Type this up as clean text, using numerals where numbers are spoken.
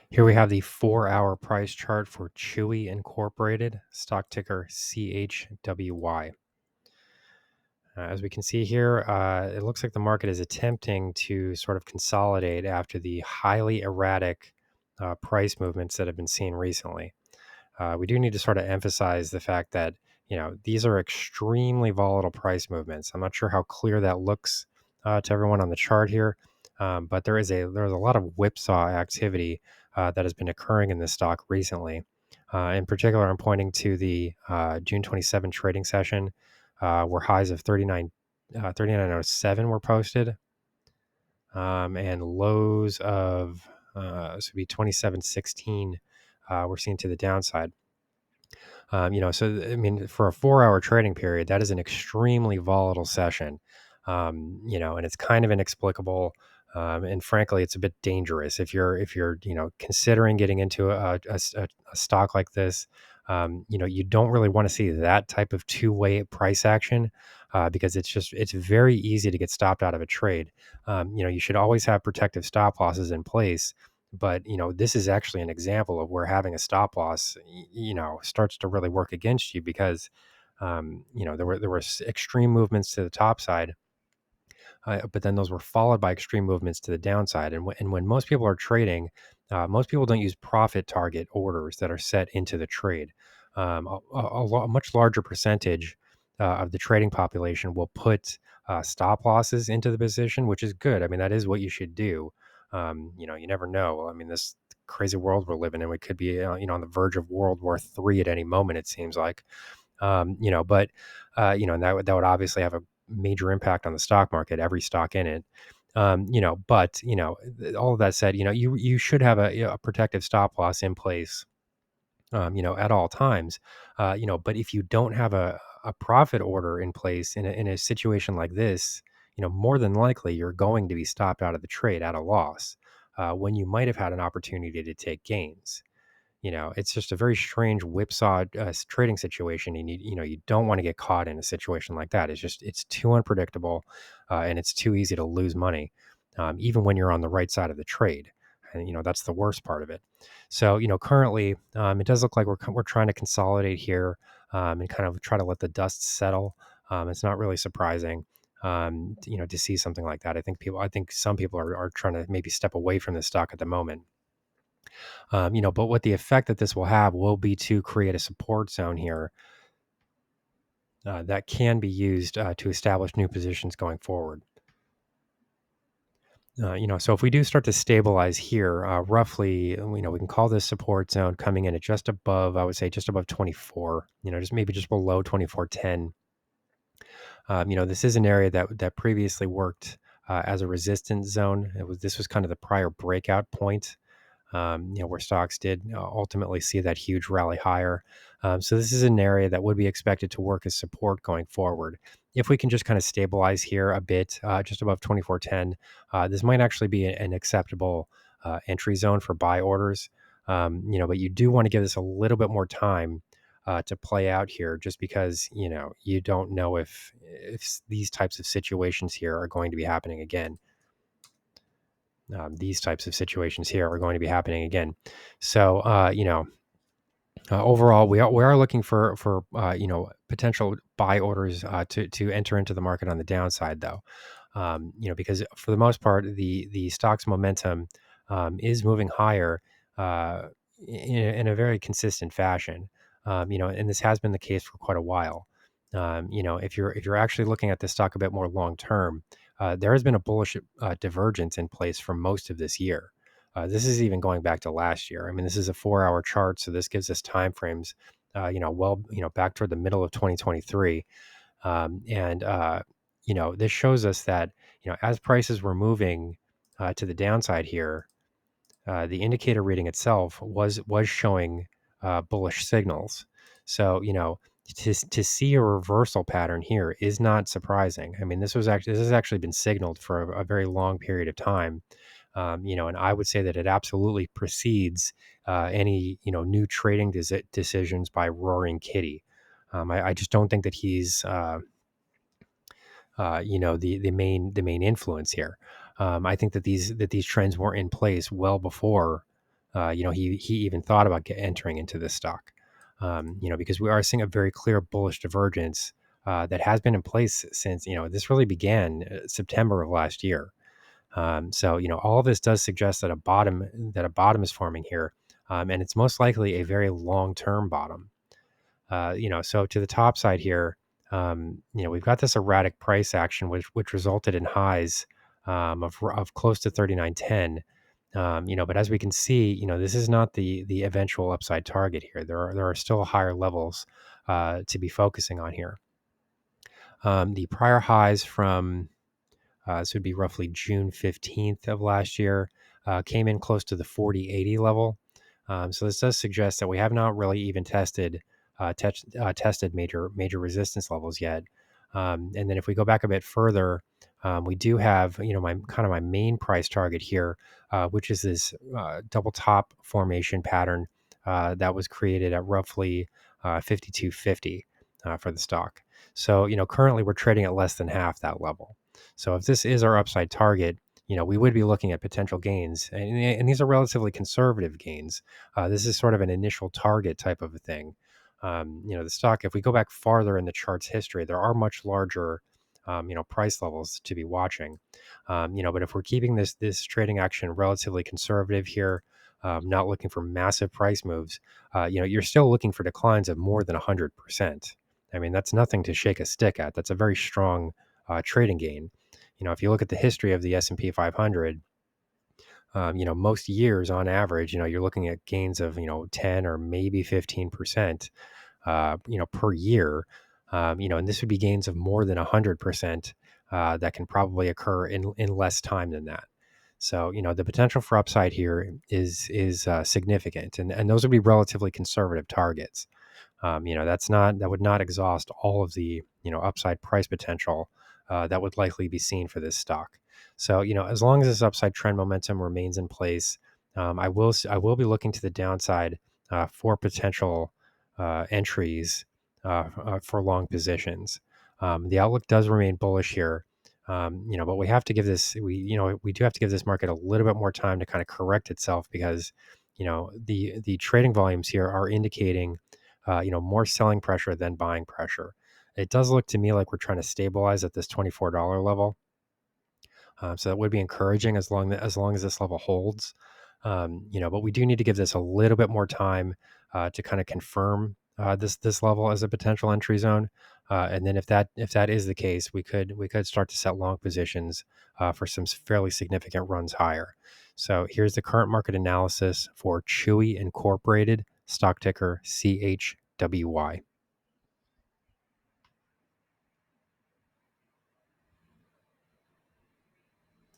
Here we have the 4-hour price chart for CHEWY Incorporated, stock ticker CHWY. As we can see here, it looks like the market is attempting to sort of consolidate after the highly erratic price movements that have been seen recently. We do need to sort of emphasize the fact that these are extremely volatile price movements. I'm not sure how clear that looks to everyone on the chart here, but there's a lot of whipsaw activity that has been occurring in this stock recently. In particular, I'm pointing to the June 27 trading session where highs of 39.07 were posted, and lows of this would be 27.16 were seen to the downside. So I mean, for a 4-hour trading period, that is an extremely volatile session. And it's kind of inexplicable. And frankly, it's a bit dangerous if you're considering getting into a stock like this. You don't really want to see that type of two-way price action because it's very easy to get stopped out of a trade. You should always have protective stop losses in place, but this is actually an example of where having a stop loss starts to really work against you because there were extreme movements to the top side, but then those were followed by extreme movements to the downside. And when most people are trading, most people don't use profit target orders that are set into the trade. A much larger percentage of the trading population will put stop losses into the position, which is good. I mean, that is what you should do. You never know. I mean, this crazy world we're living in, we could be, on the verge of World War III at any moment, it seems like. And that would obviously have a major impact on the stock market, every stock in it. But all of that said, you should have a protective stop loss in place, at all times. But if you don't have a profit order in place in a situation like this, more than likely you're going to be stopped out of the trade at a loss when you might have had an opportunity to take gains. It's just a very strange whipsaw trading situation, and you don't want to get caught in a situation like that. It's too unpredictable, and it's too easy to lose money, even when you're on the right side of the trade. And that's the worst part of it. So currently, it does look like we're trying to consolidate here, and kind of try to let the dust settle. It's not really surprising. To see something like that. I think some people are trying to maybe step away from the stock at the moment. But what the effect that this will have will be to create a support zone here that can be used to establish new positions going forward. So if we do start to stabilize here, roughly, we can call this support zone coming in at just above, I would say just above 24, just below 24.10. This is an area that previously worked as a resistance zone. This was kind of the prior breakout point, where stocks did ultimately see that huge rally higher. So this is an area that would be expected to work as support going forward. If we can just kind of stabilize here a bit, just above 24.10, this might actually be an acceptable entry zone for buy orders. But you do want to give this a little bit more time to play out here, just because you don't know if these types of situations here are going to be happening again. These types of situations here are going to be happening again. So, overall, we are looking for potential buy orders to enter into the market on the downside, though. Because for the most part, the stock's momentum is moving higher in a very consistent fashion. And this has been the case for quite a while. If you're actually looking at this stock a bit more long term, there has been a bullish divergence in place for most of this year. This is even going back to last year. I mean, this is a 4-hour chart, so this gives us time frames, back toward the middle of 2023, this shows us that as prices were moving to the downside here, the indicator reading itself was showing bullish signals. So to see a reversal pattern here is not surprising. I mean, this has actually been signaled for a very long period of time. And I would say that it absolutely precedes any new trading decisions by Roaring Kitty. I just don't think that he's the main influence here. I think that these trends were in place well before he even thought about entering into this stock. Because we are seeing a very clear bullish divergence that has been in place since this really began September of last year. All of this does suggest that a bottom is forming here, and it's most likely a very long term bottom. So to the top side here, we've got this erratic price action, which resulted in highs of close to 39.10. But as we can see, this is not the eventual upside target here. There are still higher levels to be focusing on here. The prior highs from this would be roughly June 15th of last year, came in close to the 40.80 level. So this does suggest that we have not really even tested major resistance levels yet. And then if we go back a bit further, we do have my main price target here, which is this double top formation pattern that was created at roughly 52.50 for the stock. So currently we're trading at less than half that level. So if this is our upside target, we would be looking at potential gains, and these are relatively conservative gains. This is sort of an initial target type of a thing. The stock, if we go back farther in the chart's history, there are much larger, price levels to be watching. But if we're keeping this trading action relatively conservative here, not looking for massive price moves, you're still looking for declines of more than 100%. I mean, that's nothing to shake a stick at. That's a very strong trading gain. If you look at the history of the S&P 500, most years on average, you're looking at gains of 10 or maybe 15%, per year. And this would be gains of more than 100% that can probably occur in less time than that. So, the potential for upside here is significant, and those would be relatively conservative targets. That would not exhaust all of the upside price potential that would likely be seen for this stock. So as long as this upside trend momentum remains in place, I will be looking to the downside for potential entries for long positions. The outlook does remain bullish here. But we have to give we do have to give this market a little bit more time to kind of correct itself, because the trading volumes here are indicating more selling pressure than buying pressure. It does look to me like we're trying to stabilize at this $24 level. So that would be encouraging as long as this level holds. But we do need to give this a little bit more time to kind of confirm this level as a potential entry zone. And then if that is the case, we could start to set long positions for some fairly significant runs higher. So here's the current market analysis for CHEWY Incorporated, stock ticker CHWY.